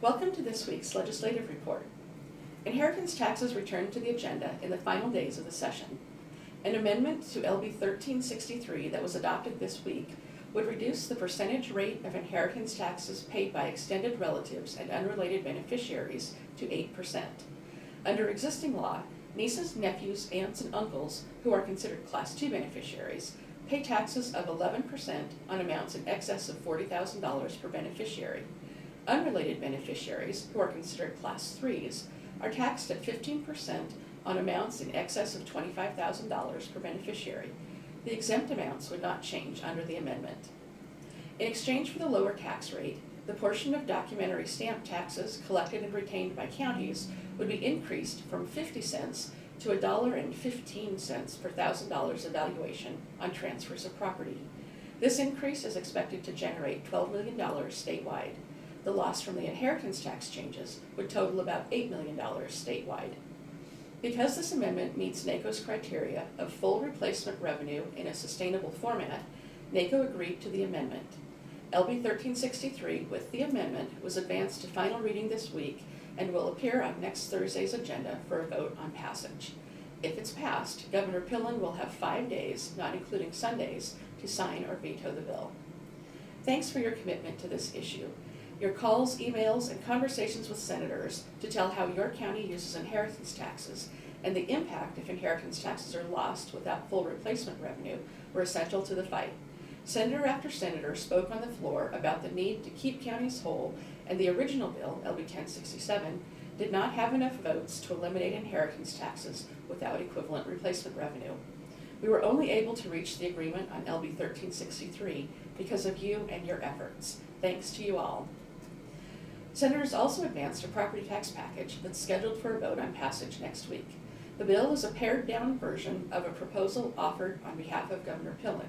Welcome to this week's legislative report. Inheritance taxes returned to the agenda in the final days of the session. An amendment to LB 1363 that was adopted this week would reduce the percentage rate of inheritance taxes paid by extended relatives and unrelated beneficiaries to 8%. Under existing law, nieces, nephews, aunts, and uncles who are considered Class II beneficiaries pay taxes of 11% on amounts in excess of $40,000 per beneficiary. Unrelated beneficiaries, who are considered Class IIIs, are taxed at 15% on amounts in excess of $25,000 per beneficiary. The exempt amounts would not change under the amendment. In exchange for the lower tax rate, the portion of documentary stamp taxes collected and retained by counties would be increased from 50 cents to $1.15 per $1,000 of valuation on transfers of property. This increase is expected to generate $12 million statewide. The loss from the inheritance tax changes would total about $8 million statewide. Because this amendment meets NACO's criteria of full replacement revenue in a sustainable format, NACO agreed to the amendment. LB 1363 with the amendment was advanced to final reading this week and will appear on next Thursday's agenda for a vote on passage. If it's passed, Governor Pillen will have 5 days, not including Sundays, to sign or veto the bill. Thanks for your commitment to this issue. Your calls, emails, and conversations with senators to tell how your county uses inheritance taxes and the impact if inheritance taxes are lost without full replacement revenue were essential to the fight. Senator after senator spoke on the floor about the need to keep counties whole, and the original bill, LB 1067, did not have enough votes to eliminate inheritance taxes without equivalent replacement revenue. We were only able to reach the agreement on LB 1363 because of you and your efforts. Thanks to you all. Senators also advanced a property tax package that's scheduled for a vote on passage next week. The bill is a pared-down version of a proposal offered on behalf of Governor Pillen.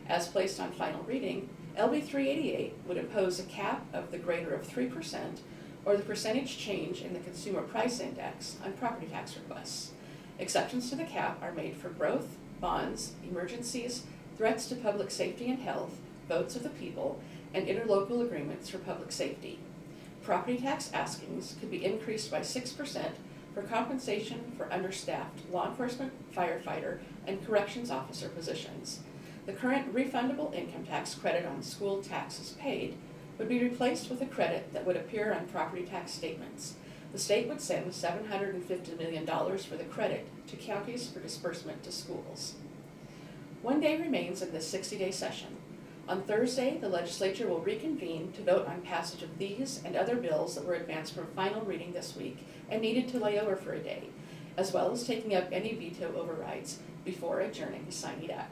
As placed on final reading, LB 388 would impose a cap of the greater of 3% or the percentage change in the Consumer Price Index on property tax requests. Exceptions to the cap are made for growth, bonds, emergencies, threats to public safety and health, votes of the people, and interlocal agreements for public safety. Property tax askings could be increased by 6% for compensation for understaffed law enforcement, firefighter, and corrections officer positions. The current refundable income tax credit on school taxes paid would be replaced with a credit that would appear on property tax statements. The state would send $750 million for the credit to counties for disbursement to schools. 1 day remains in this 60-day session. On Thursday, the legislature will reconvene to vote on passage of these and other bills that were advanced from final reading this week and needed to lay over for a day, as well as taking up any veto overrides before adjourning to sine die.